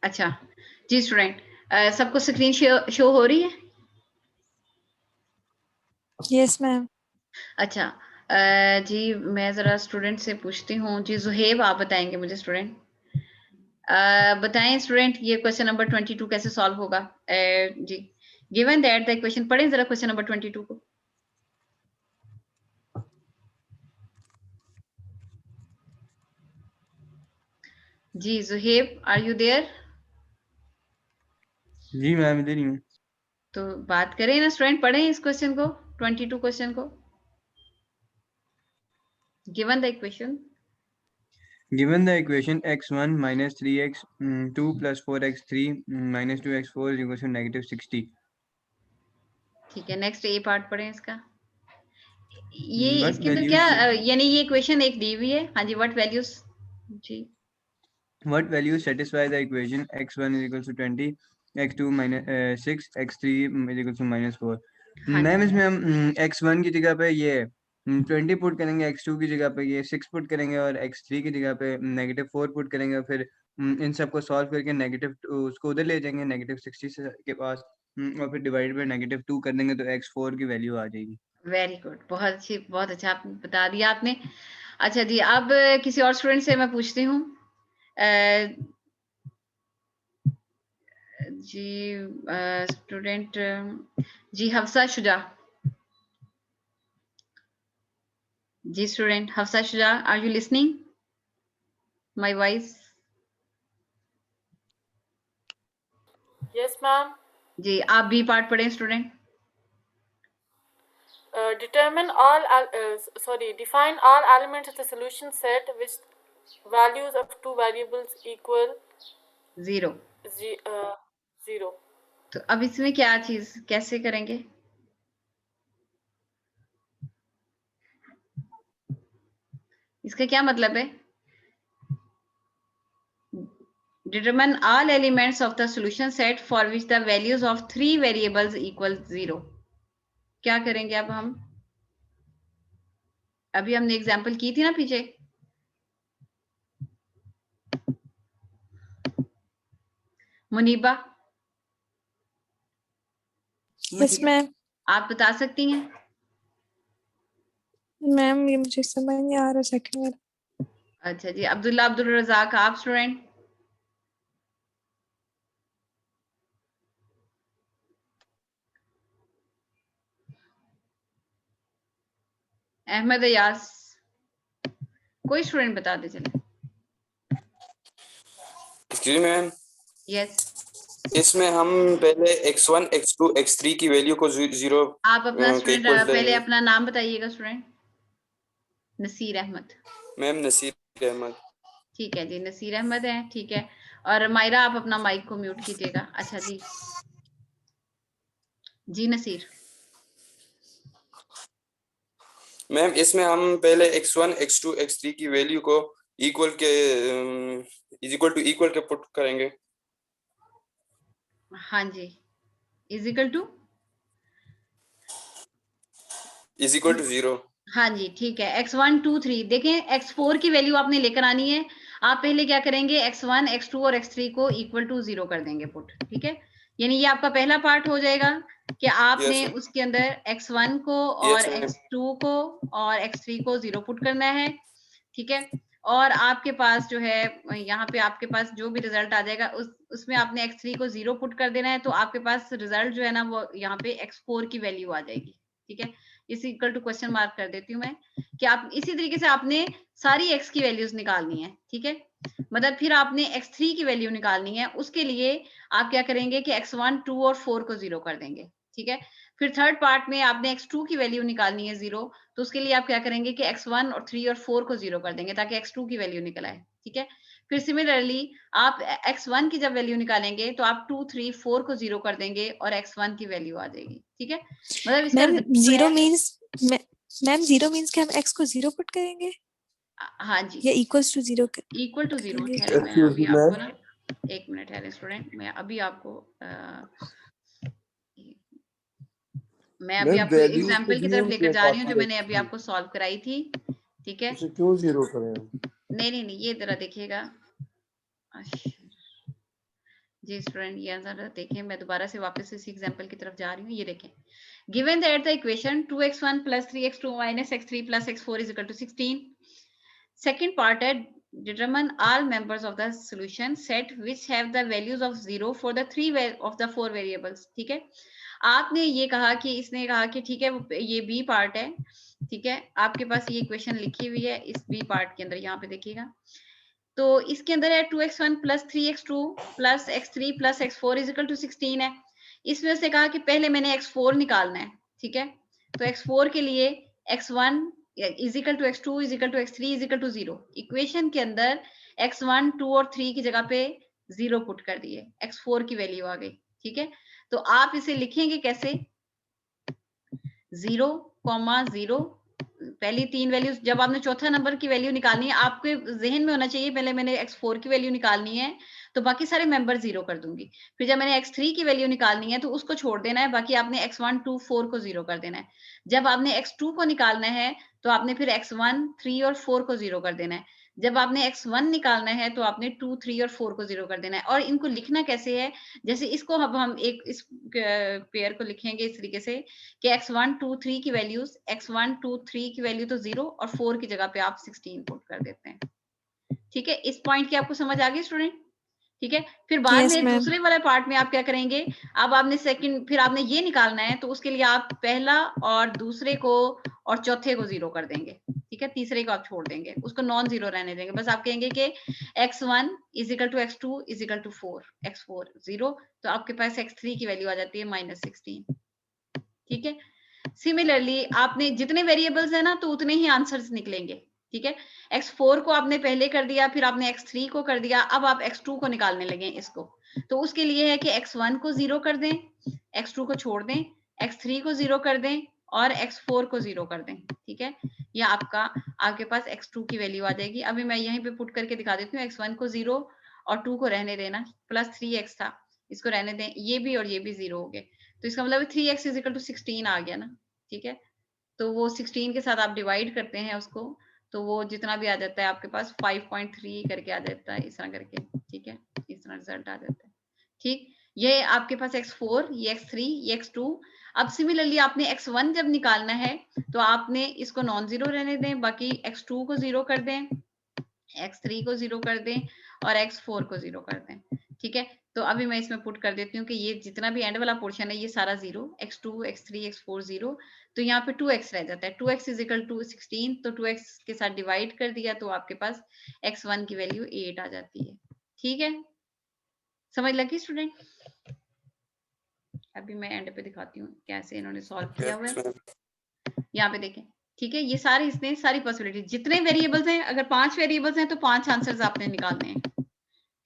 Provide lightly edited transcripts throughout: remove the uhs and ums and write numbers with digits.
अच्छा जी स्टूडेंट, सबको screen show हो रही है? Yes ma'am. अच्छा जी मैं जरा स्टूडेंट से पूछती हूँ जी, जुहेब आप बताएंगे मुझे स्टूडेंट, बताएं स्टूडेंट ये क्वेश्चन नंबर 22 कैसे सॉल्व होगा? जी गिवन दैट द इक्वेशन, पढ़ें जरा क्वेश्चन नंबर 22 को। जी जुहेब आर यू देयर? जी मैम इधर ही हूँ। तो बात करें ना स्टूडेंट, पढ़ें इस क्वेश्चन को, 22 क्वेश्चन को। Given the equation, Given the equation x1 minus 3x2 plus 4x3 minus 2x4 is equal to negative 60. ठीक है नेक्स्ट ए पार्ट पढ़ें इसका। ये What इसके अंदर values क्या यानी ये इक्वेशन एक दी हुई है, हाँ जी, व्हाट वैल्यूज जी, what values satisfy the equation x1 is equal to 20, x2 minus 6, x3 is equal to minus 4. हाँ मैम जी इसमें हम x1 की जगह पे ये 20 पुट करेंगे, x2 की जगह पे ये 6 पुट करेंगे और x3 की जगह पे नेगेटिव 4 पुट करेंगे, फिर इन सबको सॉल्व करके नेगेटिव उसको उधर ले जाएंगे नेगेटिव 60 के पास, और फिर डिवाइड बाय नेगेटिव 2 कर देंगे तो x4 की वैल्यू आ जाएगी। वेरी गुड, बहुत अच्छी, बहुत अच्छा आपने बता दिया आपने। अच्छा जी अब किसी और स्टूडेंट से मैं पूछती हूँ, जी स्टूडेंट जी हफ्सा शुजा, जी student Hafsa Shuja are you listening my voice? Yes, ma'am. जी आप बी पार्ट पढ़ें student. Define all elements of the solution set which values of two variables equal zero. 0. तो अब इसमें क्या चीज कैसे करेंगे? इसका क्या मतलब है? Determine all elements of the solution set for which the values of three variables equal 0. क्या करेंगे अब हम? अभी हमने एग्जाम्पल की थी ना पीछे, मुनीबा, यस मैम। आप बता सकती हैं? मैम ये मुझे समझ नहीं आ रहा सेकंड वाला। अच्छा जी अब्दुल्ला अब्दुल रजाक आप स्टूडेंट। अहमद अयास, कोई स्टूडेंट बता दे चले। एक्सक्यूज मैम, यस इसमें हम पहले x1 x2 x3 की वैल्यू को 0 आप अपना के स्टूडेंट इक्वल पहले लेंगे। अपना नाम बताइएगा स्टूडेंट। नसीर अहमद। मैम नसीर अहमद। ठीक है जी नसीर अहमद है, ठीक है। और मायरा आप अपना माइक को म्यूट कीजिएगा। अच्छा जी जी नसीर। मैम इसमें हम पहले x1 x2 x3 की वैल्यू को इक्वल के इक्वल के पुट करेंगे। हाँ जी इज इक्वल टू 0। हाँ जी ठीक है। x1 2 3 देखें, x4 की वैल्यू आपने लेकर आनी है। आप पहले क्या करेंगे, x1 x2 और x3 को इक्वल टू 0 कर देंगे पुट, ठीक है। यानी ये आपका पहला पार्ट हो जाएगा कि आपने Yes, उसके अंदर x1 को और yes, ma'am. x2 को और x3 को 0 पुट करना है, ठीक है। और आपके पास जो है यहाँ पे आपके पास जो भी रिजल्ट आ जाएगा उसमें आपने x3 को 0 पुट कर देना है, तो आपके पास रिजल्ट जो है ना वो यहाँ पे x4 की वैल्यू आ जाएगी, ठीक है। इस इक्वल टू क्वेश्चन मार्क कर देती हूँ मैं कि आप इसी तरीके से आपने सारी x की वैल्यूज निकालनी है, ठीक है। मतलब फिर आपने x3 की वैल्यू निकालनी है, उसके लिए आप क्या करेंगे कि x1 2 और 4 को 0 कर देंगे, ठीक है। फिर थर्ड पार्ट में आपने x2 की वैल्यू निकालनी है 0, तो उसके लिए आप क्या करेंगे कि x1 और 3 और 4 को 0 कर देंगे ताकि x2 की वैल्यू निकल आए, ठीक है। फिर सिमिलरली आप x1 की जब वैल्यू निकालेंगे तो आप 2 3 4 को 0 कर देंगे और x1 की वैल्यू आ जाएगी, ठीक है। मतलब इसका ma'am zero means ma'am zero means कि हम x को 0 पुट करेंगे हाँ जी या इक्वल्स टू 0 इक्वल टू 0। ठहरे मैं Excuse अभी me, आपको ma'am. ना एक मिनट ठहरे स्टूडेंट, मैं अभी आपको Ma'am, values एग्जाम्पल कुछ की नहीं तरफ हम लेकर जा रही हूँ जो पाते मैंने अभी हैं। आपको सॉल्व कराई थी, ठीक है। उसे क्यों 0 करें हम? नहीं ये जरा देखिएगा। जी स्टूडेंट, ये आंसर देखें, मैं दोबारा से वापस इसी एग्जांपल की तरफ जा रही हूँ। ये देखें, given that the equation 2x1 plus 3x2 minus x3 plus x4 is equal to 16. Second part है, determine all members of the solution set which have the values of 0 for the 3 of the 4 variables. ठीक है, आपने ये कहा कि इसने कहा कि ठीक है ये बी पार्ट है, ठीक है, आपके पास ये इक्वेशन लिखी हुई है इस बी पार्ट के अंदर, यहाँ पे देखिएगा, तो इसके अंदर है 2x1 plus 3x2 plus x3 plus x4 is equal to 16 है। इसमें से कहा कि पहले मैंने x4 निकालना है, ठीक है, तो x4 के लिए x1 is equal to x2 is equal to x3 is equal to 0। Equation के अंदर x1, 2 और 3 की जगह पे 0 पुट कर दिए, x4 की वैल्यू आ गई, ठीक है। तो आप इसे लिखेंगे कैसे, 0, 0, पहली 3 वैल्यूज, जब आपने चौथा नंबर की वैल्यू निकालनी है, आपके जहन में होना चाहिए पहले मैंने x4 की वैल्यू निकालनी है तो बाकी सारे मेंबर 0 कर दूंगी, फिर जब मैंने x3 की वैल्यू निकालनी है तो उसको छोड़ देना है, बाकी आपने x1, 2, 4 को 0 कर देना है। जब आपने x2 को निकालना है तो आपने फिर x1, 3 और 4 को 0 कर देना है। जब आपने x1 निकालना है तो आपने 2, 3 और 4 को 0 कर देना है। और इनको लिखना कैसे है, जैसे इसको अब हम एक इस पेयर को लिखेंगे इस तरीके से कि x1, 2, 3 की वैल्यूज, x1, 2, 3 की वैल्यू तो 0 और 4 की जगह पे आप 16 पुट कर देते हैं। ठीक है, इस पॉइंट की आपको समझ आ गई स्टूडेंट? ठीक है, फिर बाद Yes, में ma'am. दूसरे वाले पार्ट में आप क्या करेंगे, अब आपने सेकंड, फिर आपने ये निकालना है तो उसके लिए आप पहला और दूसरे को और चौथे को 0 कर देंगे, ठीक है, तीसरे को आप छोड़ देंगे, उसको नॉन 0 रहने देंगे। बस आप कहेंगे कि x1 is equal to x2 is equal to 4, x4 0, तो आपके पास x3 की वैल्यू आ जाती है -16। ठीक है, सिमिलरली आपने जितने वेरिएबल्स है ना तो उतने ही आंसर्स निकलेंगे। ठीक है, x4 को आपने पहले कर दिया, फिर आपने x3 को कर दिया, अब आप x2 को निकालने लगे इसको, तो उसके लिए है कि x1 को 0 कर दें, x2 को छोड़ दें, x3 को 0 कर दें और x4 को 0 कर दें। ठीक है, या आपके पास x2 की वैल्यू आ जाएगी। अभी मैं यहीं पे पुट करके दिखा देती हूँ, x1 को 0 और 2 को रहने देना, प्लस 3x था, इसको रहने दें, ये भी और ये भी 0 हो गए, तो इसका मतलब 3x इज इक्वल टू 16 आ गया ना। ठीक है, तो वो 16 के साथ आप डिवाइड करते हैं उसको, तो वो जितना भी आ जाता है आपके पास 5.3 करके आ जाता है, इस तरह करके। ठीक है, इस तरह रिजल्ट आ जाता है। ठीक, ये आपके पास x4, ये x3, ये x2। अब सिमिलरली आपने x1 जब निकालना है तो आपने इसको नॉन 0 रहने दें, बाकी x2 को 0 कर दें, x3 को 0 कर दें और x4 को 0 कर दें। ठीक है, तो अभी मैं इसमें पुट कर देती हूँ कि ये जितना भी एंड वाला पोर्शन है ये सारा 0, x2, x3, x4 0, तो यहाँ पे 2x रह जाता है, 2x इज इक्वल टू 16, तो 2x के साथ डिवाइड कर दिया तो आपके पास x1 की वैल्यू 8 आ जाती है। ठीक है, समझ लगी स्टूडेंट? अभी मैं एंड पे दिखाती हूँ कैसे इन्होंने सॉल्व किया हुआ है। यहाँ पे देखें, ठीक है, ये सारे इसने सारी पॉसिबिलिटी, जितने वेरिएबल्स हैं, अगर 5 वेरिएबल्स हैं तो 5 आंसर्स आपने निकालने हैं।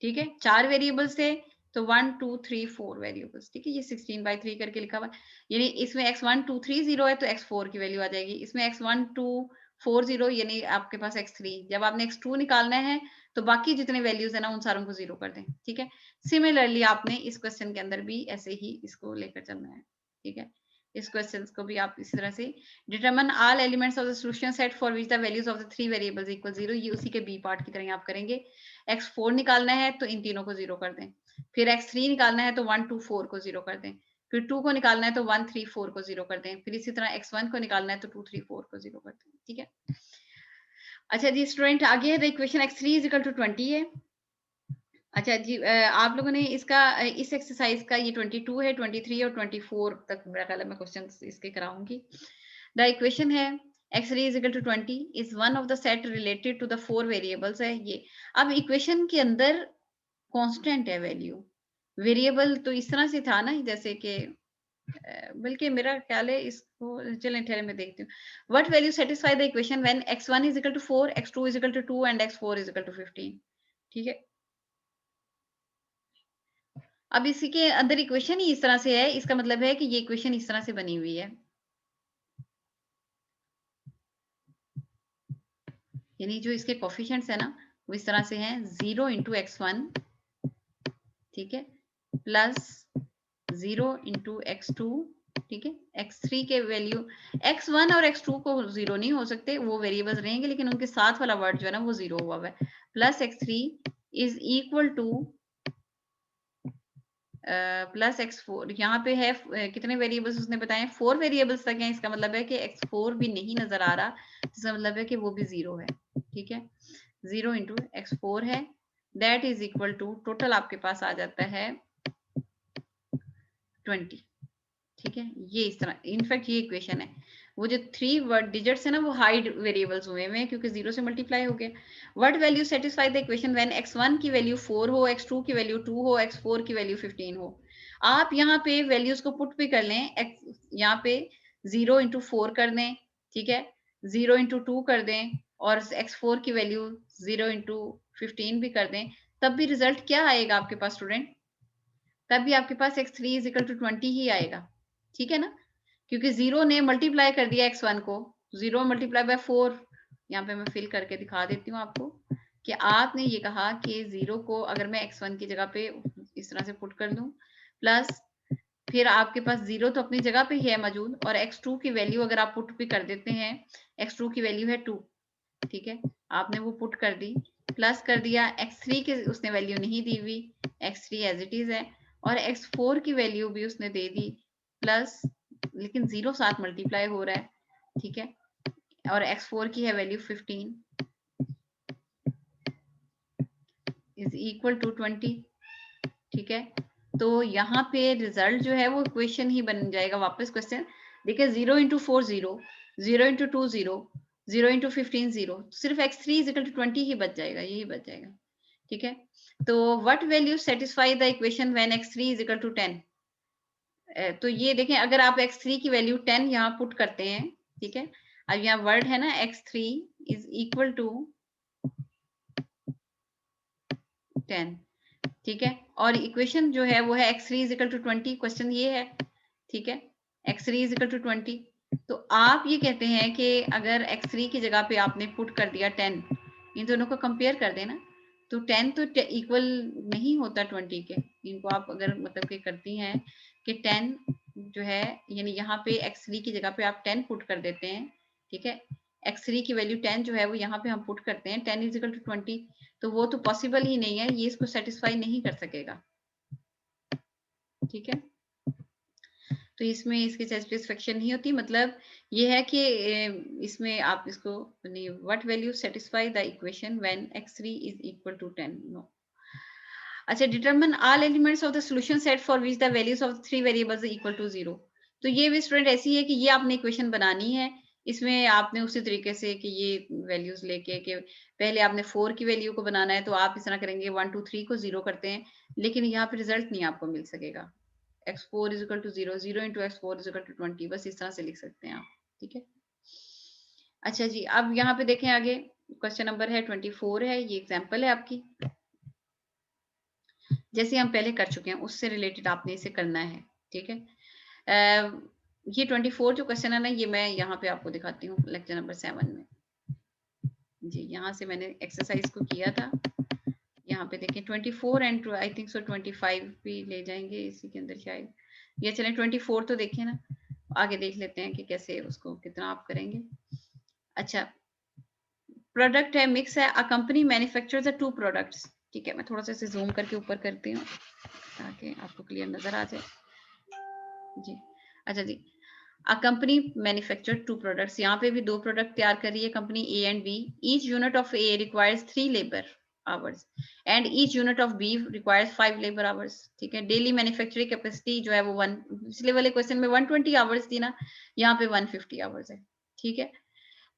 ठीक है, 4 वेरिएबल्स थे तो 1, 2, 3, 4 वेरिएबल्स। ठीक है, ये 16/3 करके लिखा हुआ है, यानी इसमें x1, 2, 3 0 है तो x4 की वैल्यू आ जाएगी, इसमें x1, 2, 4 0, यानी आपके पास x3। जब आपने x2 निकालना है तो बाकी जितने वैल्यूज है ना उन सारों को 0 कर दें। ठीक है, सिमिलरली आपने इस क्वेश्चन के अंदर भी ऐसे ही इसको लेकर चलना है। ठीक है, इस क्वेश्चन को भी आप इसी तरह से, determine all elements of the solution set for which the values of the 3 variables equal 0, ये उसी के बी पार्ट की तरह आप करेंगे। x4 निकालना है तो इन तीनों को 0 कर दें, फिर x3 निकालना है तो 1, 2, 4 को 0 कर दें, फिर 2 को निकालना है तो 1, 3, 4 को 0 कर दें, फिर इसी तरह x1 को निकालना है तो 2, 3, 4 को 0 कर दें। ठीक है, अच्छा जी स्टूडेंट, आगे है equation x3 is equal to 20 है। अच्छा जी, आप लोगों ने इसका इस एक्सरसाइज का ये 22 है, 23 और 24 तक मेरा ख्याल है मैं क्वेश्चन इसके कराऊंगी। द इक्वेशन है x3 is equal to 20 is one of the set related to the 4 variables है ये। अब इक्वेशन के अंदर कांस्टेंट है वैल्यू, वेरिएबल तो इस तरह से था ना जैसे कि बल्कि मेरा ख्याल है इसको, चलें ठहरे मैं देखती हूँ। What value satisfy the equation when x1 is equal to 4, x2 is equal to 2 and x4 is equal to 15। ठीक है, अब इसी के अंदर इक्वेशन ही इस तरह से है, इसका मतलब है कि ये इक्वेशन इस तरह से बनी हुई है, यानी जो इसके कोफिशिएंट्स है ना वो इस तरह से हैं, 0 into x1, ठीक है, प्लस 0 into x2, ठीक है, x3 के वैल्यू, x1 और x2 को 0 नहीं हो सकते, वो वेरिएबल्स रहेंगे, लेकिन उनके साथ वाला वर्ड जो है ना वो 0 हुआ है, plus x3 is equal two plus x4 यहाँ पे है कितने वेरिएबल्स उसने बताए 4 वेरिएबल्स तक हैं, इसका मतलब है कि x4 भी नहीं नजर आ रहा, इसका मतलब है कि वो भी 0 है। ठीक है, 0 इंटू x4 है, that is equal to total आपके पास आ जाता है 20। ठीक है, ये इस तरह इनफैक्ट ये इक्वेशन है। वो जो 3 वर्ड डिजिट्स है ना वो हाइड वेरिएबल्स हुए हैं क्योंकि 0 से मल्टीप्लाई हो गया। What value satisfy the equation when x1 की वैल्यू 4 हो, x2 की वैल्यू 2 हो, x4 की वैल्यू 15 हो। आप यहाँ पे वैल्यूज को पुट भी कर लें, यहाँ पे 0 इंटू 4 कर दें, ठीक है, 0 इंटू 2 कर दें और x4 की वैल्यू 0 इंटू 15 भी कर दें, तब भी रिजल्ट क्या आएगा आपके पास स्टूडेंट? तब भी आपके पास x3 इज इक्वल टू 20 ही आएगा। ठीक है ना, क्योंकि 0 ने मल्टीप्लाई कर दिया x1 को, 0 मल्टीप्लाई बाय 4, यहाँ पे मैं फिल करके दिखा देती हूँ आपको कि आपने ये कहा कि 0 को अगर मैं x1 की जगह पे इस तरह से पुट कर दूं, प्लस फिर आपके पास 0 तो अपनी जगह पे ही है मौजूद, और x2 की वैल्यू अगर आप पुट भी कर देते हैं, x2 की वैल्यू है 2, ठीक है, आपने वो पुट कर दी, प्लस कर दिया, x3 की उसने वैल्यू नहीं दी हुई, x3 एज इट इज है, और x4 की वैल्यू भी उसने दे दी, प्लस लेकिन 0 साथ मल्टीप्लाई हो रहा है, ठीक है, और x4 की है वैल्यू 15 इज इक्वल टू 20। ठीक है, तो यहाँ पे रिजल्ट जो है वो इक्वेशन ही बन जाएगा। वापस क्वेश्चन देखिए, 0 इंटू 4 0, 0 इंटू 2 0, 0 इंटू 15 0, सिर्फ x3 इज इक्वल टू 20 ही बच जाएगा, यही बच जाएगा। ठीक है, तो what value satisfy the equation when x3 is equal to 10। तो ये देखें, अगर आप x3 की वैल्यू 10 यहाँ पुट करते हैं, ठीक है, अब यहाँ वर्ड है ना x3 इज इक्वल टू 10, ठीक है, और इक्वेशन जो है वो है x3 is equal to 20, question ये है, ठीक है, x3 इज इक्वल टू 20। तो आप ये कहते हैं कि अगर x3 की जगह पे आपने पुट कर दिया 10, इन दोनों को कंपेयर कर देना, तो 10 तो इक्वल नहीं होता 20 के, इनको आप अगर मतलब कि करती हैं कि 10 जो है, यानी यहाँ पे x3 की जगह पे आप 10 पुट कर देते हैं, ठीक है, x3 की वैल्यू 10 जो है वो यहाँ पे हम पुट करते हैं, 10 इज इक्वल टू 20, तो वो तो पॉसिबल ही नहीं है, ये इसको सेटिस्फाई नहीं कर सकेगा। ठीक है, तो इसमें इसकी सेटिस्फेक्शन नहीं होती, मतलब ये है कि इसमें आप इसको what value satisfy the equation when x3 is equal to 10, no. अच्छा, determine all elements of the solution set for which the values of 3 variables equal to 0। तो ये भी स्टूडेंट ऐसी है कि ये आपने इक्वेशन बनानी है, इसमें आपने उसी तरीके से कि ये वैल्यूज लेके कि पहले आपने 4 की वैल्यू को बनाना है, तो आप इस तरह करेंगे 1 2 3 को 0 करते हैं, लेकिन यहाँ पे रिजल्ट नहीं आपको मिल सकेगा। x4 is equal to 0, 0 into x4 is equal to 20, बस इस तरह से लिख सकते हैं आप। ठीक है, अच्छा जी, अब यहाँ पे देखें आगे, क्वेश्चन नंबर है 24 है, ये एग्जाम्पल है आपकी, जैसे हम पहले कर चुके हैं उससे रिलेटेड आपने इसे करना है। ठीक है, ये 24 जो क्वेश्चन है ना, ये मैं यहाँ पे आपको दिखाती हूँ लेक्चर नंबर 7 में जी, यहाँ से मैंने एक्सरसाइज को किया था। यहाँ पे देखें 24 एंड आई थिंक सो 25 भी ले जाएंगे इसी के अंदर शायद, ये चलें 24 तो देखें ना, आगे देख लेते हैं कि कैसे उसको कितना आप करेंगे। अच्छा, प्रोडक्ट है, मिक्स है, a company manufactures the 2 products. ठीक है, मैं थोड़ा सा इसे जूम करके ऊपर करती हूँ ताकि आपको क्लियर नजर आ जाए जी। अच्छा जी, अ कंपनी मैन्युफैक्चर 2 प्रोडक्ट्स, यहाँ पे भी 2 प्रोडक्ट तैयार कर रही है company A and B. Each unit of A requires 3 labour hours and each unit of B requires 5 labour hours. ठीक है, डेली मैन्युफैक्चरिंग कैपेसिटी जो है वो 1, पिछले वाले क्वेश्चन में 120 आवर्स थी ना, यहाँ पे 150 आवर्स है। ठीक है,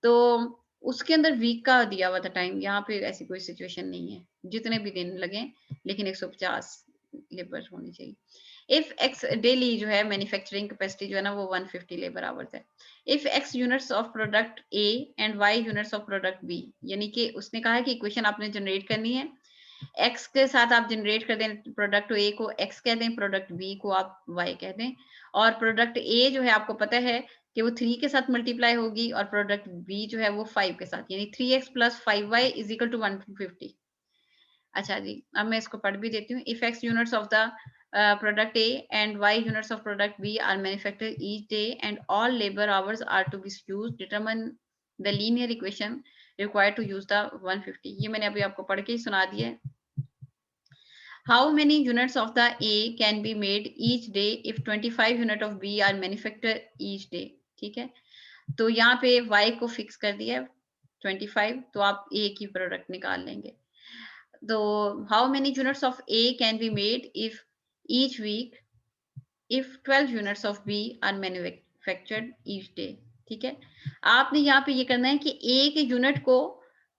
तो उसके अंदर वीक का दिया हुआ था टाइम, यहाँ पे ऐसी कोई सिचुएशन नहीं है, जितने भी दिन लगे लेकिन 150 लेबर होनी चाहिए। इफ एक्स डेली जो है मैन्युफैक्चरिंग कैपेसिटी जो है ना वो 150 लेबर आवर्स है। If x units of product A and y units of product B, यानी कि उसने कहा है कि इक्वेशन आपने जनरेट करनी है, एक्स के साथ आप जनरेट कर दें, प्रोडक्ट ए को एक्स कह दें, प्रोडक्ट बी को आप वाई कह दें, और प्रोडक्ट ए जो है आपको पता है कि वो 3 के साथ मल्टीप्लाई होगी और प्रोडक्ट बी जो है वो 5 के साथ, यानी 3x plus 5y is equal to 150। अच्छा जी, अब मैं इसको पढ़ भी देती हूँ। If x units of the product A and Y units of product B are manufactured each day and all labor hours are to be used, determine the linear equation required to use the 150। ये मैंने अभी आपको पढ़ के ही सुना दिया है। How many units of the A can be made each day if 25 unit of B are manufactured each day? ठीक है, तो यहाँ पे Y को फिक्स कर दिया 25, तो आप A की प्रोडक्ट निकाल लेंगे. तो how many units of A can be made if each week if 12 units of B are manufactured each day? ठीक है, आपने यहाँ पे ये करना है कि A के यूनिट को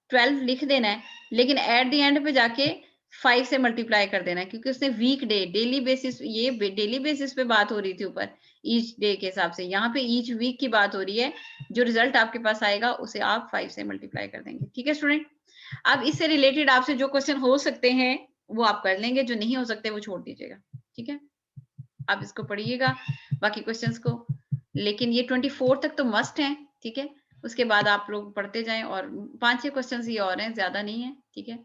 12 लिख देना है, लेकिन एट द एंड पे जाके 5 से मल्टीप्लाई कर देना है, क्योंकि उसने वीक डे डेली बेसिस, ये डेली बेसिस पे बात हो रही थी ऊपर ईच डे के हिसाब से, यहाँ पे ईच वीक की बात हो रही है. जो रिजल्ट आपके पास आएगा उसे आप 5 से मल्टीप्लाई कर देंगे. ठीक है स्टूडेंट, अब इससे रिलेटेड आपसे जो क्वेश्चन हो सकते हैं वो आप कर लेंगे, जो नहीं हो सकते वो छोड़ दीजिएगा. ठीक है, आप इसको पढ़िएगा बाकी क्वेश्चंस को, लेकिन ये 24 तक तो मस्ट है. ठीक है, उसके बाद आप लोग पढ़ते जाएं, और 5-6 क्वेश्चंस ये और हैं, ज्यादा नहीं है. ठीक है,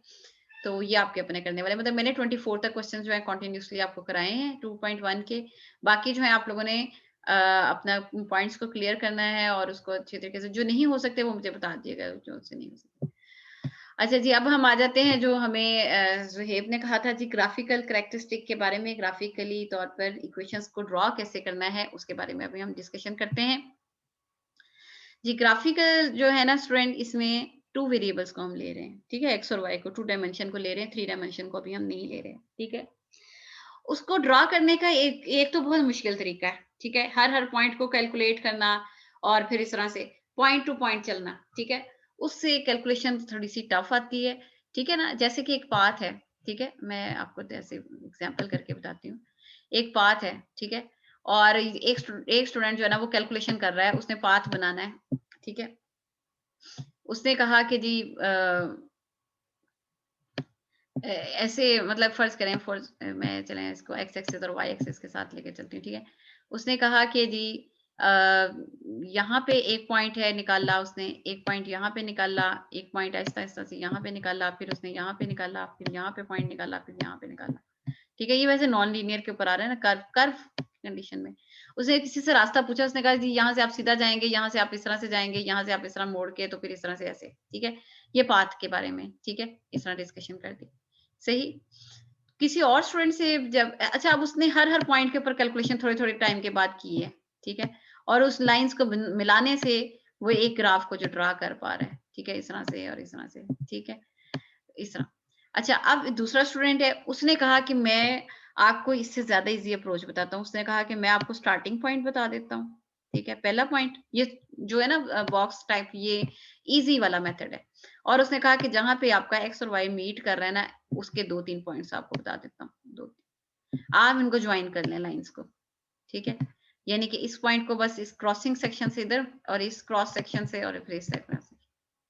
तो ये आपके अपने करने वाले, मतलब मैंने 24 तक क्वेश्चंस जो है कंटिन्यूअसली आपको कराए हैं 2.1 के. बाकी जो है आप लोगों ने अपना पॉइंट्स को क्लियर करना है, और उसको अच्छे तरीके से, जो नहीं हो सकते वो मुझे बता दीजिएगा, जो उससे नहीं हो सकते. अच्छा जी, अब हम आ जाते हैं जो हमें जुहेब ने कहा था जी, ग्राफिकल कैरेक्टरिस्टिक के बारे में. ग्राफिकली तौर पर इक्वेशंस को ड्रॉ कैसे करना है उसके बारे में अभी हम डिस्कशन करते हैं जी. ग्राफिकल जो है ना स्टूडेंट, इसमें 2 वेरिएबल्स को हम ले रहे हैं. ठीक है, एक्स और वाई को 2 डायमेंशन को ले रहे हैं, 3 डायमेंशन को अभी हम नहीं ले रहे हैं. ठीक है, उसको ड्रॉ करने का एक तो बहुत मुश्किल तरीका है. ठीक है, हर पॉइंट को कैलकुलेट करना और फिर इस तरह से पॉइंट टू पॉइंट चलना. ठीक है, उससे कैलकुलेशन थोड़ी सी टफ आती है. ठीक है ना, जैसे कि एक पाथ है. ठीक है, मैं आपको ऐसे एग्जांपल करके बताती हूँ. एक पाथ है, ठीक है, और एक स्टूडेंट जो है ना वो कैलकुलेशन कर रहा है, उसने पाथ बनाना है. ठीक है, उसने कहा कि जी ऐसे, मतलब फर्ज करें मैं चलें इसको एक्स एक्सिस और वाई एक्सिस के साथ लेके चलती हूँ. ठीक है, उसने कहा कि जी यहाँ पे एक पॉइंट है, निकाला उसने, एक पॉइंट यहाँ पे निकाला, एक पॉइंट ऐसा ऐसा से यहाँ पे निकाला, फिर उसने यहाँ पे निकाला, फिर यहाँ पे पॉइंट निकाला, फिर यहाँ पे निकाला. ठीक है, ये वैसे नॉन लीनियर के ऊपर आ रहा है ना, कर्व कंडीशन में. उसने किसी से रास्ता पूछा, उसने कहा जी यहाँ से आप सीधा जाएंगे, यहाँ से आप इस तरह से जाएंगे, यहाँ से आप इस तरह मोड़ के, तो फिर इस तरह से ऐसे. ठीक है, ये पाथ के बारे में. ठीक है, इस तरह डिस्कशन कर दी. सही, किसी और स्टूडेंट से जब, अच्छा, अब उसने हर पॉइंट के ऊपर कैलकुलेशन थोड़े थोड़े टाइम के बाद की है. ठीक है, और उस लाइंस को मिलाने से वो एक ग्राफ को जो ड्रा कर पा रहा है. ठीक है, इस तरह से और इस तरह से. ठीक है, इस तरह. अच्छा, अब दूसरा स्टूडेंट है, उसने कहा कि मैं आपको इससे ज्यादा इजी अप्रोच बताता हूँ. उसने कहा कि मैं आपको स्टार्टिंग पॉइंट बता देता हूँ. ठीक है, पहला पॉइंट ये जो है ना बॉक्स टाइप, ये इजी वाला मेथड है. और उसने कहा कि जहां पे आपका एक्स और वाई मीट कर रहा है ना, उसके 2-3 पॉइंट्स आपको बता देता हूँ. 2-3 आप इनको ज्वाइन कर लें लाइंस को. ठीक है, यानी कि इस पॉइंट को बस इस क्रॉसिंग सेक्शन से इधर, और इस क्रॉस सेक्शन से, और फिर इस सेक्शन से.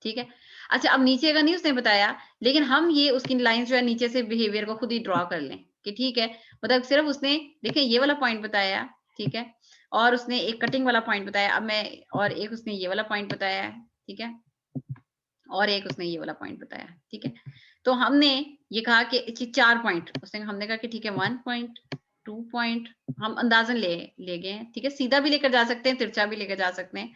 ठीक है, अच्छा, अब नीचे का नहीं उसने बताया, लेकिन हम ये उसकी लाइन जो है नीचे से बिहेवियर को खुद ही ड्रॉ कर लें कि ठीक है, मतलब सिर्फ उसने देखें ये वाला पॉइंट बताया. ठीक है, और उसने एक कटिंग वाला पॉइंट बताया, अब मैं, और एक उसने ये वाला पॉइंट बताया है. ठीक है, और एक उसने ये वाला पॉइंट बताया. ठीक है, तो हमने ये कहा कि 4 पॉइंट उसने, हमने कहा कि ठीक है 1 पॉइंट 2 पॉइंट हम अंदाजन ले गए हैं. ठीक है, सीधा भी लेकर जा सकते हैं, तिरछा भी लेकर जा सकते हैं.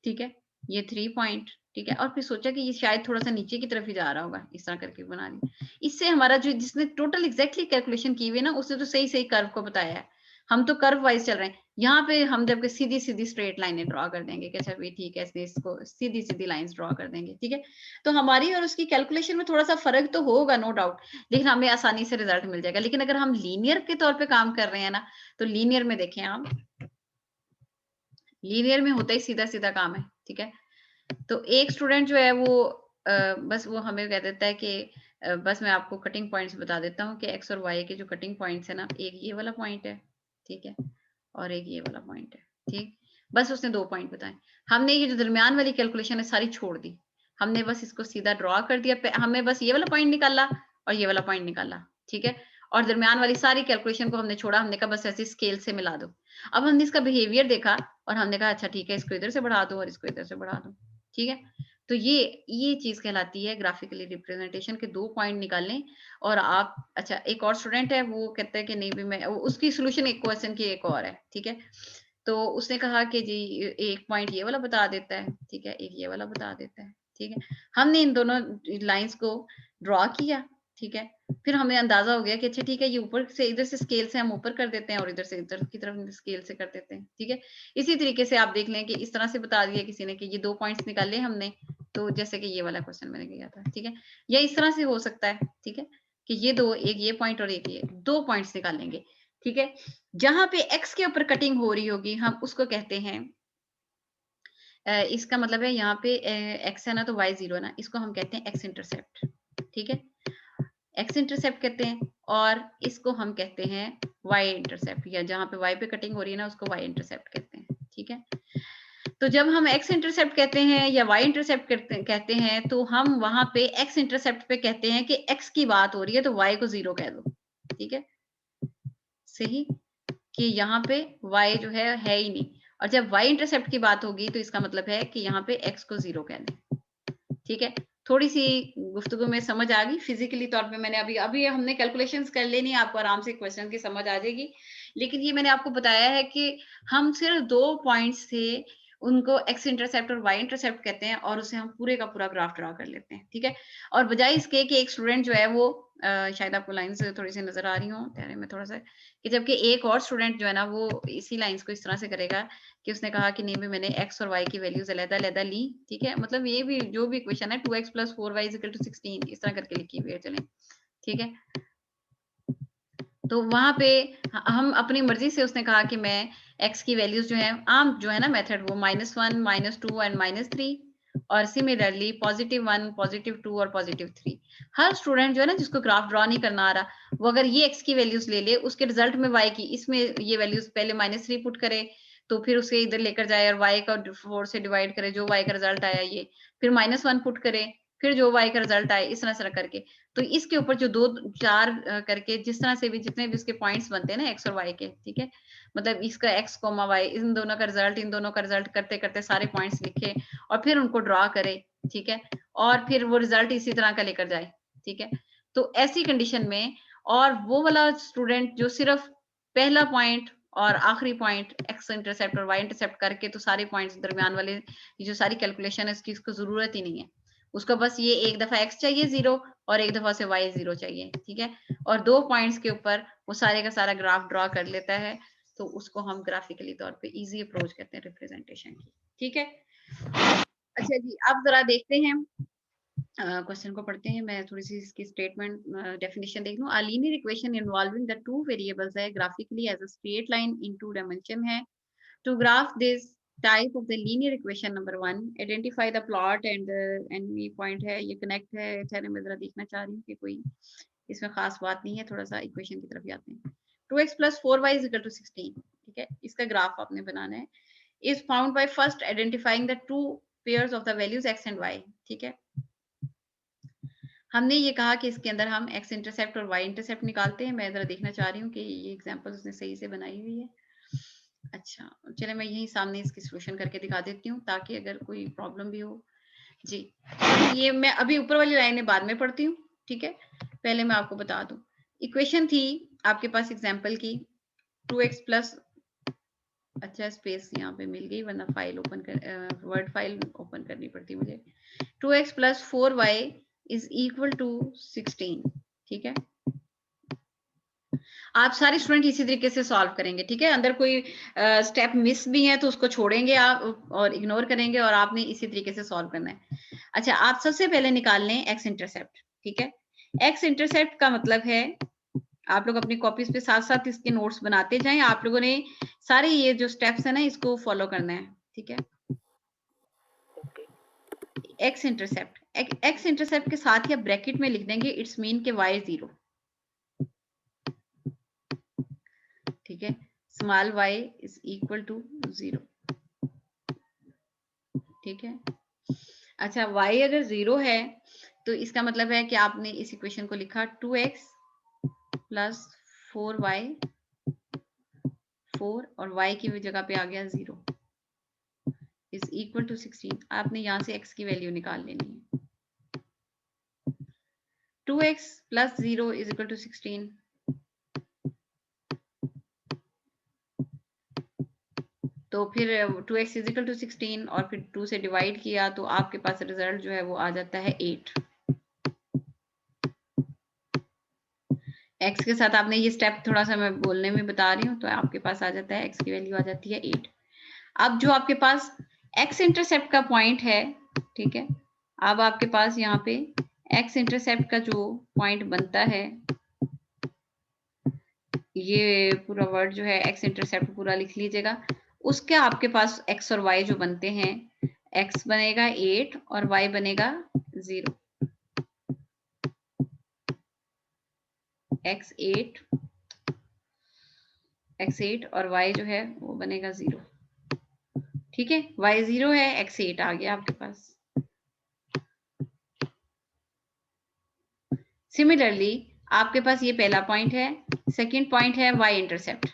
ठीक है, ये 3 पॉइंट. ठीक है, और फिर सोचा कि ये शायद थोड़ा सा नीचे की तरफ ही जा रहा होगा, इस तरह करके बना दी. इससे हमारा जो, जिसने टोटल एग्जैक्टली कैलकुलेशन की हुई है ना, उसने तो सही सही कर्व को बताया है. हम तो कर्व वाइज चल रहे हैं. यहाँ पे हम जबकि सीधी सीधी स्ट्रेट लाइनें ड्रॉ कर देंगे कि अच्छा भाई ठीक है, इसको सीधी सीधी लाइंस ड्रॉ कर देंगे. ठीक है, तो हमारी और उसकी कैलकुलेशन में थोड़ा सा फर्क तो होगा, नो डाउट, लेकिन हमें आसानी से रिजल्ट मिल जाएगा. लेकिन अगर हम लीनियर के तौर पे काम कर रहे हैं ना, तो लीनियर में देखें आप, लीनियर में होता ही सीधा सीधा काम है. ठीक है, तो एक स्टूडेंट जो है वो बस वो हमें कह देता है कि बस मैं आपको कटिंग पॉइंट्स बता देता हूँ कि एक्स और वाई के जो कटिंग पॉइंट्स है ना, एक ये वाला पॉइंट है. ठीक है, और एक ये वाला पॉइंट है. ठीक, बस उसने 2 पॉइंट बताए. हमने ये जो दरमियान वाली कैलकुलेशन है सारी छोड़ दी. हमने बस इसको सीधा ड्रॉ कर दिया. हमें बस ये वाला पॉइंट निकाला और ये वाला पॉइंट निकाला. ठीक है, और दरमियान वाली सारी कैलकुलेशन को हमने छोड़ा. हमने कहा बस ऐसे स्केल से मिला दो. अब हमने इसका बिहेवियर देखा और हमने कहा अच्छा ठीक है, इसको इधर से बढ़ा दो और इसको इधर से बढ़ा दो. ठीक है, तो ये चीज कहलाती है ग्राफिकली रिप्रेजेंटेशन के 2 पॉइंट निकालने. और आप, अच्छा, एक और स्टूडेंट है वो कहता है कि नहीं भी मैं, उसकी सोल्यूशन एक क्वेश्चन की एक और है. ठीक है, तो उसने कहा कि जी एक पॉइंट ये वाला बता देता है. ठीक है, एक ये वाला बता देता है. ठीक है, हमने इन दोनों लाइंस को ड्रॉ किया. ठीक है। फिर हमें अंदाजा हो गया कि अच्छा ठीक है, ये ऊपर से इधर से स्केल से हम ऊपर कर देते हैं और इधर से इधर की तरफ स्केल से कर देते हैं, ठीक है। इसी तरीके से आप देख लें कि इस तरह से बता दिया किसी ने कि ये 2 पॉइंट्स निकाले हमने, तो जैसे कि ये वाला क्वेश्चन मैंने किया था, ठीक है। या इस तरह से हो सकता है, ठीक है, कि ये दो, एक ये पॉइंट और एक ये, 2 पॉइंट्स निकालेंगे, ठीक है। जहां पे एक्स के ऊपर कटिंग हो रही होगी हम उसको कहते हैं, इसका मतलब है यहाँ पे एक्स है ना तो वाई 0 है ना, इसको हम कहते हैं एक्स इंटरसेप्ट, ठीक है, एक्स इंटरसेप्ट कहते हैं। और इसको हम कहते हैं वाई इंटरसेप्ट, या जहां पे वाई पे कटिंग हो रही है ना उसको वाई इंटरसेप्ट कहते हैं, ठीक है। तो जब हम एक्स इंटरसेप्ट कहते हैं या वाई इंटरसेप्ट कहते हैं तो हम वहां पे एक्स इंटरसेप्ट पे कहते हैं कि एक्स की बात हो रही है तो वाई को 0 कह दो, ठीक है, सही, कि यहाँ पे y जो है ही नहीं। और जब y इंटरसेप्ट की बात होगी तो इसका मतलब है कि यहाँ पे x को 0 कह दें, ठीक है। थोड़ी सी गुफ्तगू में समझ आ गई, फिजिकली तौर पे मैंने अभी हमने कैलकुलेशंस कर लेनी, आपको आराम से क्वेश्चन की समझ आ जाएगी। लेकिन ये मैंने आपको बताया है कि हम सिर्फ 2 पॉइंट्स से उनको एक्स इंटरसेप्ट और वाई इंटरसेप्ट कहते हैं और उसे हम पूरे का पूरा ग्राफ ड्रा कर लेते हैं, ठीक है। और बजाय इसके कि एक स्टूडेंट जो है वो शायद आपको लाइंस थोड़ी सी नजर आ रही हो ठहरे में थोड़ा सा, कि जबकि एक और स्टूडेंट जो है ना वो इसी लाइंस को इस तरह से करेगा कि उसने कहा कि नहीं भी मैंने x और y की वैल्यूज अलग-अलग ली, ठीक है। मतलब ये भी जो भी इक्वेशन है 2x + 4y = 16 इस तरह करके लिखी हुई है, चलें, ठीक है। तो वहां पे हम अपनी मर्जी से, उसने कहा कि मैं x की वैल्यूज जो है आम जो है ना मेथड वो -1 -2 एंड -3 और सिमिलरली +1 +2 और +3। हर स्टूडेंट जो है ना जिसको ग्राफ ड्रॉ नहीं करना आ रहा वो अगर ये x की वैल्यूज ले ले, उसके रिजल्ट में y की इसमें ये वैल्यूज पहले -3 पुट करे तो फिर उसे इधर लेकर जाए और y का 4 से डिवाइड करे, जो y का रिजल्ट आया ये, फिर -1 पुट करे, फिर जो y का रिजल्ट आए, इस तरह करके। तो इसके ऊपर जो 2 4 करके जिस तरह से भी जितने भी इसके पॉइंट्स बनते हैं ना x और y के, ठीक है, मतलब इसका x, y, इन दोनों का रिजल्ट, इन दोनों का रिजल्ट करते करते सारे पॉइंट्स लिखे और फिर उनको ड्रॉ करे, ठीक है, और फिर वो रिजल्ट इसी तरह का लेकर जाए, ठीक है। तो ऐसी कंडीशन में, और वो वाला स्टूडेंट जो सिर्फ पहला पॉइंट और आखिरी पॉइंट एक्स इंटरसेप्ट और वाई इंटरसेप्ट करके तो सारे पॉइंट्स दरमियान वाले ये जो सारी कैलकुलेशन है इसकी उसको जरूरत ही नहीं है, उसको बस ये एक दफा x चाहिए 0 और एक दफा से y 0 चाहिए, ठीक है। और 2 पॉइंट्स के ऊपर वो सारे का सारा ग्राफ ड्रॉ कर लेता है, तो उसको हम ग्राफिकली तौर पे इजी अप्रोच कहते हैं रिप्रेजेंटेशन की, ठीक है। अच्छा जी, अब जरा देखते हैं क्वेश्चन को पढ़ते हैं। मैं थोड़ी सी इसकी स्टेटमेंट डेफिनेशन देख लूं। A linear equation involving the 2 variables है graphically as a straight line in 2 dimension है। To graph this type of the linear equation number 1 identify the plot and any point है, ये कनेक्ट है, ठहरे मैं जरा देखना चाह रही हूँ कि कोई इसमें खास बात नहीं है, थोड़ा सा इक्वेशन की तरफ ही आते हैं। 2x + 4y = 16, ठीक है, इसका ग्राफ आपने बनाना है। Is found by first identifying the 2 pairs of the values x and y, ठीक है। हमने ये कहा कि इसके अंदर हम x इंटरसेप्ट और y इंटरसेप्ट निकालते हैं। मैं जरा देखना चाह रही हूँ कि ये एग्जांपल उसने सही से बनाई हुई है। अच्छा, चले मैं यही सामने इसकी सॉल्यूशन करके दिखा देती हूँ ताकि अगर कोई प्रॉब्लम भी हो जी। ये मैं अभी ऊपर वाली लाइनें बाद में पढ़ती हूँ, ठीक है, पहले मैं आपको बता दूं। इक्वेशन थी आपके पास एग्जांपल की 2x प्लस, अच्छा स्पेस यहाँ पे मिल गई वरना फाइल ओपन कर वर्ड फाइल ओपन करनी पड़ती मुझे। 2x + 4y = 16, ठीक है। आप सारे स्टूडेंट इसी तरीके से सॉल्व करेंगे, ठीक है। अंदर कोई स्टेप मिस भी है तो उसको छोड़ेंगे आप और इग्नोर करेंगे और आपने इसी तरीके से सॉल्व करना है। अच्छा, आप सबसे पहले निकाल लें एक्स इंटरसेप्ट, ठीक है। एक्स इंटरसेप्ट का मतलब है, आप लोग अपनी कॉपीज पे साथ साथ इसके नोट्स बनाते जाएं। आप लोगों ने सारे ये जो स्टेप्स है ना इसको फॉलो करना है, ठीक है। एक्स इंटरसेप्ट के साथ ही आप ब्रैकेट में लिख देंगे इट्स मीन के y 0, ठीक है, स्मॉल y = 0, ठीक है। अच्छा, y अगर 0 है तो इसका मतलब है कि आपने इस इक्वेशन को लिखा 2x + 4y 4 और y की जगह पे आ गया 0 = 16। आपने यहां से x की वैल्यू निकाल लेनी है। 2x + 0 = 16, तो फिर 2x = 16 और फिर 2 से डिवाइड किया तो आपके पास रिजल्ट जो है वो आ जाता है 8, x के साथ आपने ये स्टेप थोड़ा सा मैं बोलने में बता रही हूँ, तो आपके पास आ जाता है x की वैल्यू आ जाती है 8। अब जो आपके पास x इंटरसेप्ट का पॉइंट है, ठीक है, अब आपके पास यहाँ पे x इंटरसेप्ट का जो पॉइंट बनता है, ये पूरा वर्ड जो है x इंटरसेप्ट पूरा लिख लीजिएगा। उसके आपके पास x और y जो बनते हैं, x बनेगा 8 और y बनेगा 0। x8 और y जो है वो बनेगा 0। ठीक है, y 0 है, x8 आ गया आपके पास। सिमिलरली आपके पास ये पहला पॉइंट है, सेकंड पॉइंट है y इंटरसेप्ट।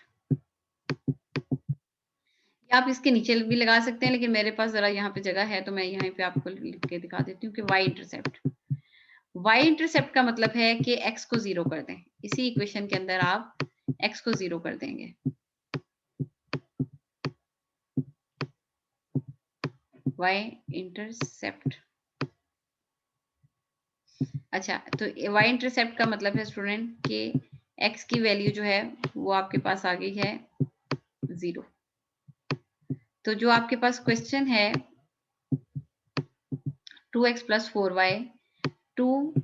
आप इसके नीचे भी लगा सकते हैं, लेकिन मेरे पास जरा यहाँ पे जगह है तो मैं यहाँ पे आपको लिख के दिखा देती हूँ कि y इंटरसेप्ट। y इंटरसेप्ट का मतलब है कि x को 0 कर दें। इसी इक्वेशन के अंदर आप x को 0 कर देंगे। y intercept. अच्छा, तो y इंटरसेप्ट का मतलब है स्टूडेंट कि x की वैल्यू जो है वो आपके पास आ गई है 0। तो जो आपके पास क्वेश्चन है 2x + 4y, 2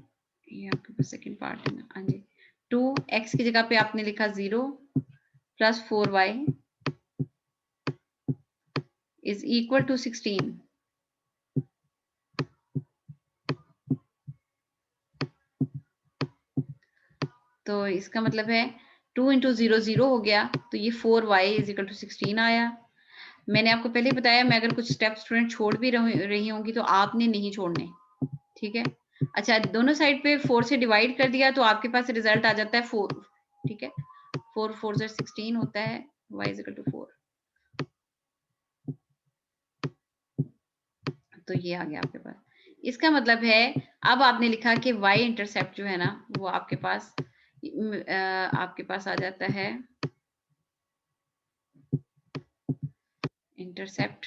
ये आपके पास सेकंड पार्ट है ना, हाँ जी, 2x की जगह पे आपने लिखा 0 + 4y = 16। तो इसका मतलब है 2 × 0 0 हो गया, तो ये 4y = 16 आया। मैंने आपको पहले ही बताया, मैं अगर कुछ स्टेप स्टूडेंट छोड़ भी रही होंगी तो आपने नहीं छोड़ने, ठीक है। अच्छा, दोनों साइड पे 4 से डिवाइड कर दिया तो आपके पास रिजल्ट आ जाता है 4, ठीक है। 4 4 से 16 होता है, y = 4। तो ये आ गया आपके पास। इसका मतलब है अब आपने लिखा कि y इंटरसेप्ट जो है ना वो आपके पास आ जाता है इंटरसेप्ट,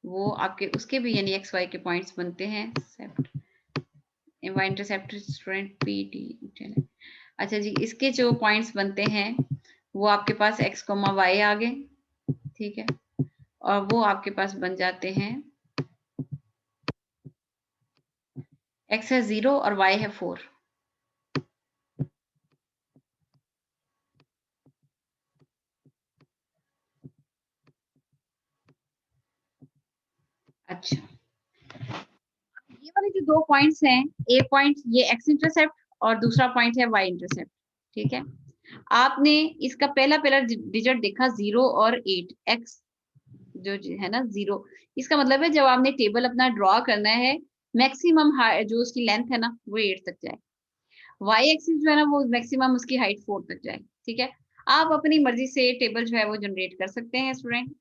वो आपके उसके भी यानी x y के पॉइंट्स बनते हैं। सेप्ट y इंटरसेप्ट स्टूडेंट PT। अच्छा जी, इसके जो पॉइंट्स बनते हैं वो आपके पास x, y आ गए, ठीक है, और वो आपके पास बन जाते हैं x है 0 और y है 4। अच्छा, ये वाले जो दो पॉइंट्स हैं, ए पॉइंट ये x इंटरसेप्ट और दूसरा पॉइंट है y इंटरसेप्ट, ठीक है। आपने इसका पहला डिजिट देखा 0 और 8, x जो है ना 0, इसका मतलब है जब आपने टेबल अपना ड्रॉ करना है, मैक्सिमम जो उसकी लेंथ है ना वो 8 तक जाए, y एक्सिस जो है ना वो मैक्सिमम उसकी हाइट 4 तक जाए, ठीक है। आप अपनी मर्जी से टेबल जो है वो जनरेट कर सकते हैं स्टूडेंट।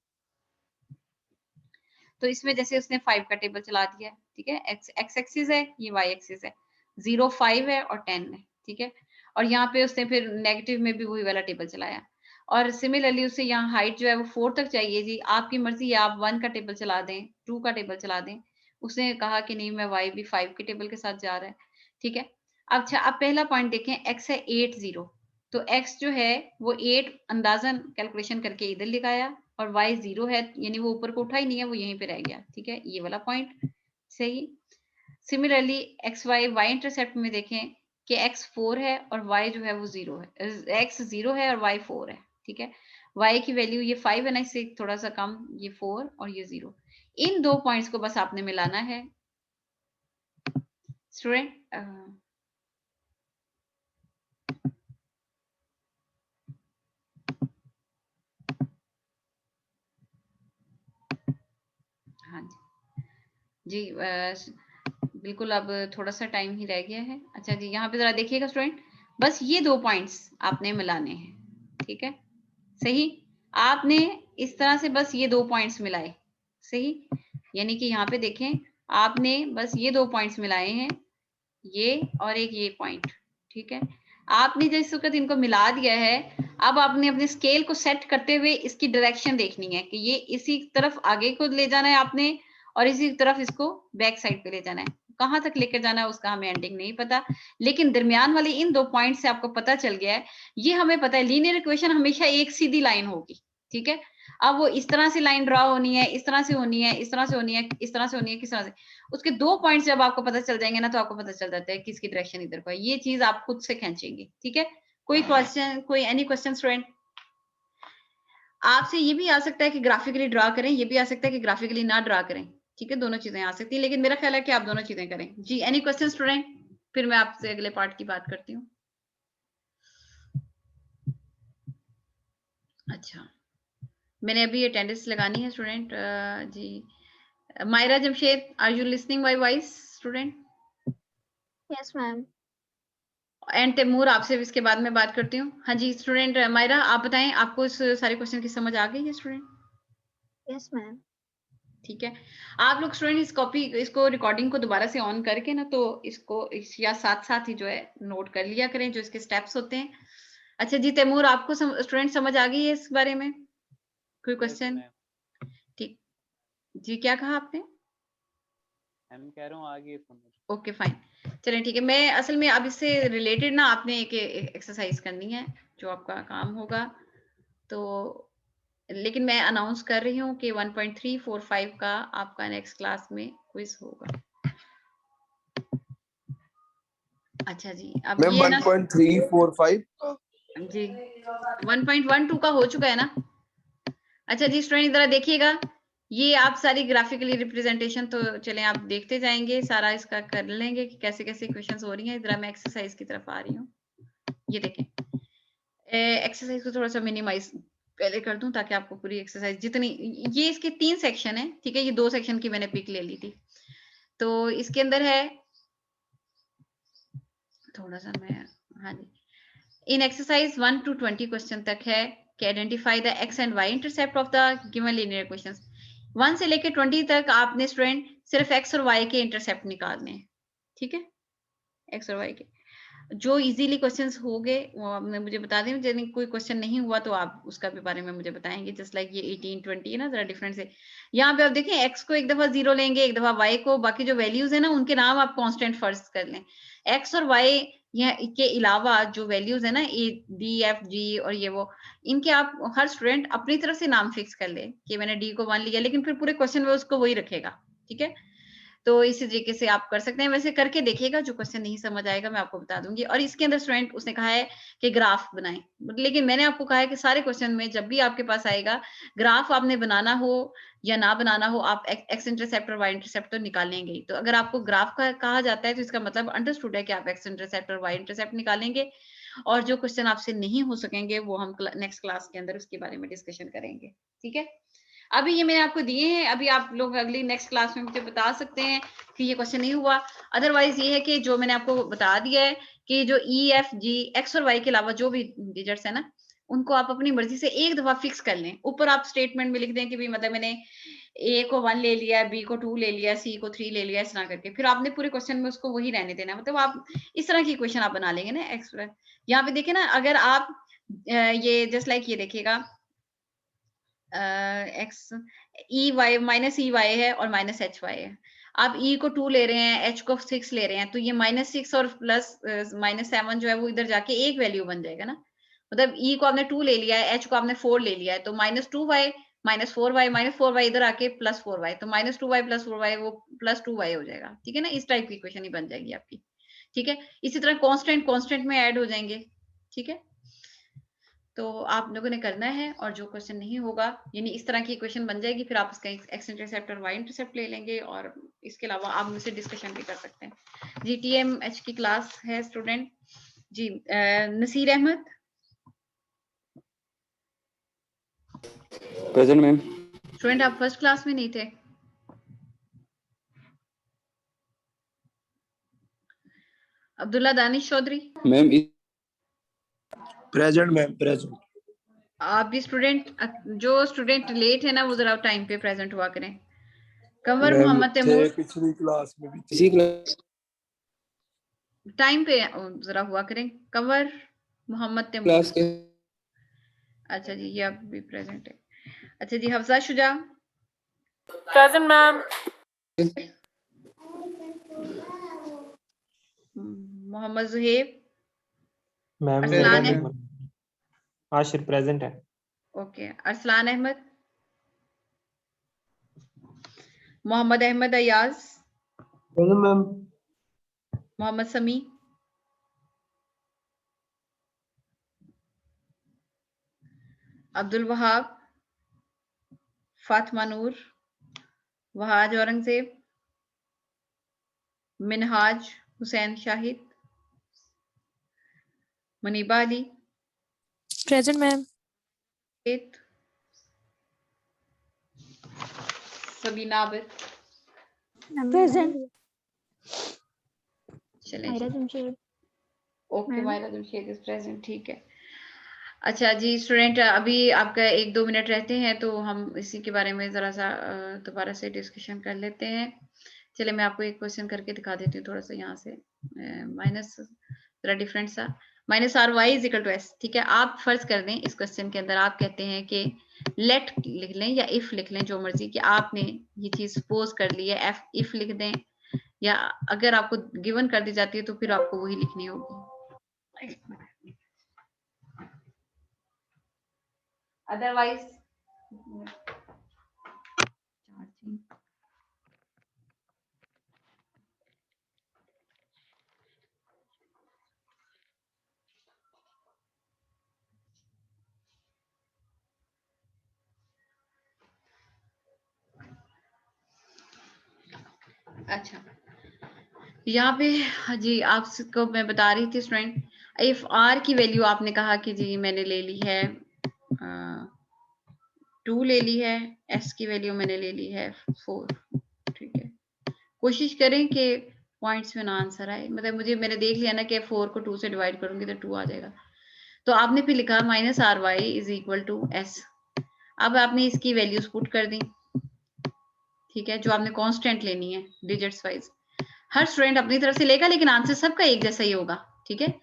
तो इसमें जैसे उसने 5 का टेबल चला दिया है, ठीक है, x एक्सिस है, ये y एक्सिस है, 0 5 है और 10 है, ठीक है। और यहाँ पे उसने फिर नेगेटिव में भी वही वाला टेबल चलाया, और सिमिलरली उसे यहाँ हाइट जो है वो 4 तक चाहिए जी, आपकी मर्जी है, आप 1 का टेबल चला दें, 2 का टेबल चला दें। उसने कहा कि नहीं, मैं y भी 5 के टेबल के साथ जा रहा है, ठीक है। अच्छा, अब पहला पॉइंट देखें, x है 8 0, तो x जो है वो 8 अंदाजन कैलकुलेशन करके इधर लिखाया, और y 0 है यानी वो ऊपर को उठा ही नहीं है, वो यहीं पे रह गया, ठीक है, ये वाला पॉइंट सही। सिमिलरली y इंटरसेप्ट में देखें कि x 4 है और y जो है वो 0 है, x 0 है और y 4 है, ठीक है। y की वैल्यू ये 5 है ना, इससे थोड़ा सा कम, ये 4 और ये 0। इन दो पॉइंट्स को बस आपने मिलाना है स्टूडेंट। हाँ जी बिल्कुल, अब थोड़ा सा टाइम ही रह गया है। अच्छा जी, यहाँ पे जरा देखिएगा स्टूडेंट, बस ये दो पॉइंट्स आपने मिलाने हैं, ठीक है, सही। आपने इस तरह से बस ये दो पॉइंट्स मिलाए, सही, यानी कि यहाँ पे देखें, आपने बस ये दो पॉइंट्स मिलाए हैं, ये और एक ये पॉइंट, ठीक है। आपने जिस वक्त इनको मिला दिया है, अब आपने अपने स्केल को सेट करते हुए इसकी डायरेक्शन देखनी है कि ये इसी तरफ आगे को ले जाना है आपने, और इसी तरफ इसको बैक साइड पे ले जाना है। कहाँ तक लेकर जाना है उसका हमें एंडिंग नहीं पता, लेकिन दरमियान वाले इन 2 पॉइंट से आपको पता चल गया है, ये हमें पता है लीनियर इक्वेशन हमेशा एक सीधी लाइन होगी, ठीक है। अब वो इस तरह से लाइन ड्रॉ होनी है, इस तरह से होनी है, इस तरह से होनी है, इस तरह से होनी है, किस तरह से, उसके 2 पॉइंट जब आपको पता चल जाएंगे ना, तो आपको पता चल जाता है किसकी डायरेक्शन इधर को है। ये चीज आप खुद से खींचेंगे, ठीक है। कोई क्वेश्चन, कोई एनी क्वेश्चन स्टूडेंट? आपसे ये भी आ सकता है कि ग्राफिकली ड्रा करें, ये भी आ सकता है कि ग्राफिकली ना ड्रा करें, ठीक है, दोनों चीजें आ सकती है, लेकिन मेरा ख्याल है कि आप दोनों चीजें करें। जी, एनी क्वेश्चन स्टूडेंट? फिर मैं आपसे अगले पार्ट की बात करती हूँ। अच्छा, मैंने अभी अटेंडेंस लगानी है स्टूडेंट। जी, Maira Jamshed, are you listening my voice student? Yes ma'am. And Taimur, आपसे इसके बाद में बात करती हूँ। हाँ जी स्टूडेंट मायरा, आप बताएं, आपको इस सारे क्वेश्चन की समझ आ गई है स्टूडेंट? Yes ma'am. ठीक है, आप लोग स्टूडेंट इस कॉपी, इसको रिकॉर्डिंग को दोबारा से ऑन करके ना, तो इसको या साथ साथ ही जो है नोट कर लिया करें जो इसके स्टेप्स होते हैं। अच्छा जी तैमूर, आपको स्टूडेंट समझ आ गई है इस बारे में? कोई क्वेश्चन? ठीक जी, क्या कहा आपने? मैं कह रहा हूँ आगे समझ। ओके फाइन, चलें ठीक है। मैं असल में अब इससे रिलेटेड ना आपने एक एक्सरसाइज करनी है जो आपका काम होगा, तो लेकिन मैं अनाउंस कर रही हूँ कि 1.345 का आपका नेक्स्ट क्लास में क्विज होगा। अच्छा जी, अब मैम ये ना 1.345 जी 1.12 का हो चुका है ना। अच्छा जी स्टूडेंट, इधर देखिएगा, ये आप सारी ग्राफिकली रिप्रेजेंटेशन तो चलें आप देखते जाएंगे, सारा इसका कर लेंगे कि कैसे कैसे क्वेश्चंस हो रही हैं। इधर मैं एक्सरसाइज की तरफ आ रही हूँ, ये देखें। एक्सरसाइज को थोड़ा सा मिनिमाइज पहले कर दूं ताकि आपको पूरी एक्सरसाइज जितनी, ये इसके 3 सेक्शन है, ठीक है, ये 2 सेक्शन की मैंने पिक ले ली थी। तो इसके अंदर है थोड़ा सा मैं, हाँ जी, इन एक्सरसाइज 1 to 20 क्वेश्चन तक है कि identify the x and y intercept of the given linear equations. 1 से लेके 20 तक आपने स्टूडेंट सिर्फ एक्स और वाई के इंटरसेप्ट निकालने हैं, ठीक है, एक्स और वाई के। जो इजीली क्वेश्चंस हो गए वो आपने मुझे बता दें, यदि कोई क्वेश्चन नहीं हुआ तो आप उसका भी बारे में मुझे बताएंगे। जस्ट लाइक ये 18 20 है ना, जरा डिफरेंस है। यहाँ पे आप देखें, एक्स को एक दफा 0 लेंगे, एक दफा वाई को, बाकी जो वैल्यूज है ना उनके नाम आप कांस्टेंट फर्स्ट कर लें। एक्स और वाई के अलावा जो वैल्यूज है ना, ए डी एफ जी और ये वो, इनके आप हर स्टूडेंट अपनी तरफ से नाम फिक्स कर ले कि मैंने डी को 1 लिया, लेकिन फिर पूरे क्वेश्चन में उसको वही रखेगा, ठीक है। तो इसी तरीके से आप कर सकते हैं, वैसे करके देखिएगा, जो क्वेश्चन नहीं समझ आएगा मैं आपको बता दूंगी। और इसके अंदर स्टूडेंट उसने कहा है कि ग्राफ बनाएं, लेकिन मैंने आपको कहा है कि सारे क्वेश्चन में जब भी आपके पास आएगा ग्राफ आपने बनाना हो या ना बनाना हो, आप एक्स इंटरसेप्ट और वाई इंटरसेप्ट तो निकालेंगे ही। तो अगर आपको ग्राफ का कहा जाता है तो इसका मतलब अंडरस्टूड है कि आप एक्स इंटरसेप्ट और वाई इंटरसेप्ट निकालेंगे, और जो क्वेश्चन आपसे नहीं हो सकेंगे वो हम नेक्स्ट क्लास के अंदर उसके बारे में डिस्कशन करेंगे, ठीक है। अभी ये मैंने आपको दिए हैं, अभी आप लोग अगली नेक्स्ट क्लास में मुझे बता सकते हैं कि ये क्वेश्चन नहीं हुआ। अदरवाइज ये है कि जो मैंने आपको बता दिया है कि जो ई एफ जी एक्स और वाई के अलावा जो भी डिजिट्स है ना, उनको आप अपनी मर्जी से एक दफा फिक्स कर लें। ऊपर आप स्टेटमेंट में लिख दें कि भाई मतलब मैंने ए को 1 ले लिया, बी को 2 ले लिया, सी को 3 ले लिया, इस तरह करके फिर आपने पूरे क्वेश्चन में उसको वही रहने देना। मतलब आप इस तरह की क्वेश्चन आप बना लेंगे ना। एक्स यहाँ पे देखिए ना, अगर आप ये जस्ट लाइक ये देखिएगा, x e y minus e y है और माइनस एच वाई है। आप ई को 2 ले रहे हैं, एच को 6 ले रहे हैं, तो ये -6 और प्लस -7 जो है वो इधर जाके एक वैल्यू बन जाएगा ना। मतलब ई को आपने 2 ले लिया है, एच को आपने 4 ले लिया है, तो -2y -4y इधर आके +4y, तो -2y +4y वो +2y हो जाएगा, ठीक है ना। इस टाइप की इक्वेशन ही बन जाएगी आपकी, ठीक है। इसी तरह कांस्टेंट में ऐड हो जाएंगे, ठीक है। तो आप लोगों ने करना है, और जो क्वेश्चन नहीं होगा यानी इस तरह की इक्वेशन बन जाएगी, फिर आप इसका एक्स इंटरसेप्ट और वाई इंटरसेप्ट ले लेंगे, और इसके अलावा आप मुझसे डिस्कशन भी कर सकते हैं। जी TMH की क्लास है स्टूडेंट जी। Naseer Ahmed present ma'am. Student, आप फर्स्ट क्लास में नहीं थे? Abdullah Danish Chaudhary ma'am present ma'am present. आप भी स्टूडेंट, जो स्टूडेंट लेट है ना वो जरा टाइम पे प्रेजेंट हुआ करें। कंवर मैम मोहम्मद थे तैमूर पिछली क्लास में भी थे। इसी क्लास टाइम पे जरा हुआ करें। कंवर मोहम्मद तैमूर, के अच्छा जी ये आप भी प्रेजेंट है। अच्छा जी Hafsa Shuja Present, ma'am. Mohammad Zuhaib, ma'am Arsalan Present Ahmed, Ashir present है। Okay, Arsalan Ahmed, Mohammad Ahmed Ayaz, ma'am Mohammad Sami, Abdul Wahab, Fatima Noor, Wahaj Aurangzeb, Minhaj Hussain Shahid, Muniba Ali, present ma'am. Sabina Abid, present. चलें Myra ji, Jamshed. Okay, ma'am. Myra Jamshed is present, ठीक है। अच्छा जी स्टूडेंट, अभी आपका 1-2 मिनट रहते हैं तो हम इसी के बारे में ज़रा सा दोबारा से डिस्कशन कर लेते हैं। चलिए मैं आपको एक क्वेश्चन करके दिखा देती हूँ, थोड़ा सा यहाँ से माइनस ज़रा डिफरेंट सा, minus r y is equal to s. ठीक है, आप फर्ज कर दें इस क्वेश्चन के अंदर आप कहते हैं कि लेट लिख लें या इफ लिख लें, जो मर्जी, कि आपने ये चीज सपोज कर ली है, एफ इफ लिख दें, या अगर आपको गिवन कर दी जाती है तो फिर आपको वही लिखनी होगी, अदरवाइज अच्छा यहाँ पे जी आपको मैं बता रही थी स्टूडेंट, इफ आर की वैल्यू आपने कहा कि जी मैंने ले ली है 2 ले ली है, एस की वैल्यू मैंने ले ली है 4। ठीक है, कोशिश करें कि पॉइंट्स में ना आंसर आए, मतलब मुझे मैंने देख लिया ना कि 4 को 2 से डिवाइड करूंगी तो 2 आ जाएगा, तो आपने फिर लिखा minus r y is equal to s. अब आपने इसकी वैल्यूज पुट कर दी, ठीक है, जो आपने कांस्टेंट लेनी है डिजिट्स वाइज। हर स्टूडेंट अपनी तरफ से लेगा लेकिन आंसर सबका एक जैसा ही होगा। ठीक है,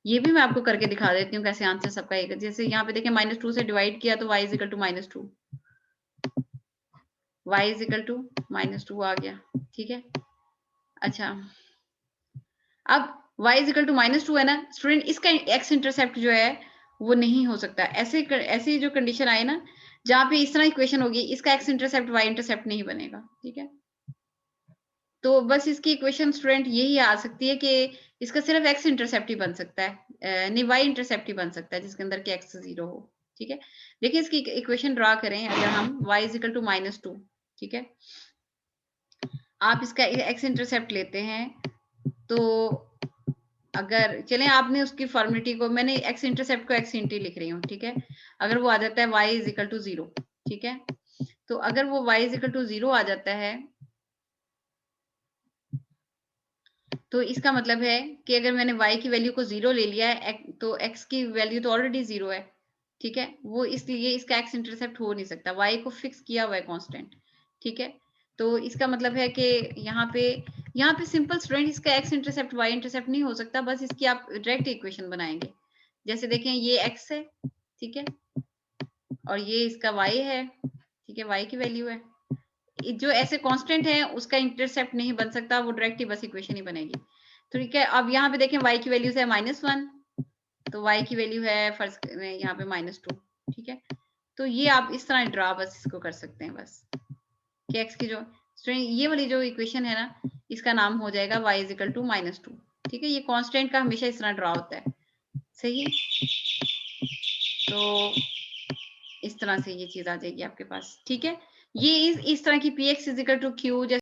ये भी मैं आपको करके दिखा देती हूँ कैसे आंसर सबका एक, जैसे यहाँ पे देखिए -2 से डिवाइड किया तो y is equal to -2, y is equal to -2 आ गया। ठीक है, अच्छा अब y इज इक्वल टू -2 है ना स्टूडेंट, इसका x इंटरसेप्ट जो है वो नहीं हो सकता। ऐसी जो कंडीशन आए ना जहाँ पे इस तरह इक्वेशन होगी, इसका x इंटरसेप्ट y इंटरसेप्ट नहीं बनेगा। ठीक है, तो बस इसकी इक्वेशन स्टूडेंट यही आ सकती है कि इसका सिर्फ x इंटरसेप्ट ही बन सकता है, नहीं y इंटरसेप्ट ही बन सकता है जिसके अंदर कि x 0 हो। ठीक है, देखिए इसकी इक्वेशन ड्रा करें, अगर हम y इज इक्वल टू -2, ठीक है, आप इसका x इंटरसेप्ट लेते हैं तो अगर चलें आपने उसकी फॉर्मेलिटी को, मैंने x इंटरसेप्ट को x इंटी लिख रही हूँ। ठीक है, अगर वो आ जाता है y इज इक्वल टू 0, ठीक है, तो अगर वो y इज इक्वल टू 0 आ जाता है तो इसका मतलब है कि अगर मैंने y की वैल्यू को 0 ले लिया है तो x की वैल्यू तो ऑलरेडी 0 है। ठीक है, वो इसलिए इसका x इंटरसेप्ट हो नहीं सकता, y को फिक्स किया हुआ है कांस्टेंट। ठीक है, तो इसका मतलब है कि यहाँ पे सिंपल स्टूडेंट इसका x इंटरसेप्ट y इंटरसेप्ट नहीं हो सकता, बस इसकी आप डायरेक्ट इक्वेशन बनाएंगे। जैसे देखें ये x है, ठीक है, और ये इसका y है, ठीक है, y की वैल्यू है, जो ऐसे कांस्टेंट है उसका इंटरसेप्ट नहीं बन सकता, वो डायरेक्ट ही बस इक्वेशन ही बनेगी। ठीक है, अब यहाँ पे देखें y की वैल्यू है -1, तो y की वैल्यू है फर्ज यहाँ पे -2। ठीक है, तो ये आप इस तरह ड्रा बस इसको कर सकते हैं, बस कि x की जो ये वाली जो इक्वेशन है ना इसका नाम हो जाएगा y इज इक्वल टू -2। ठीक है, ये कांस्टेंट का हमेशा इस तरह ड्रा होता है, सही है, तो इस तरह से ये चीज आ जाएगी आपके पास। ठीक है, ये इस तरह की px is equal to q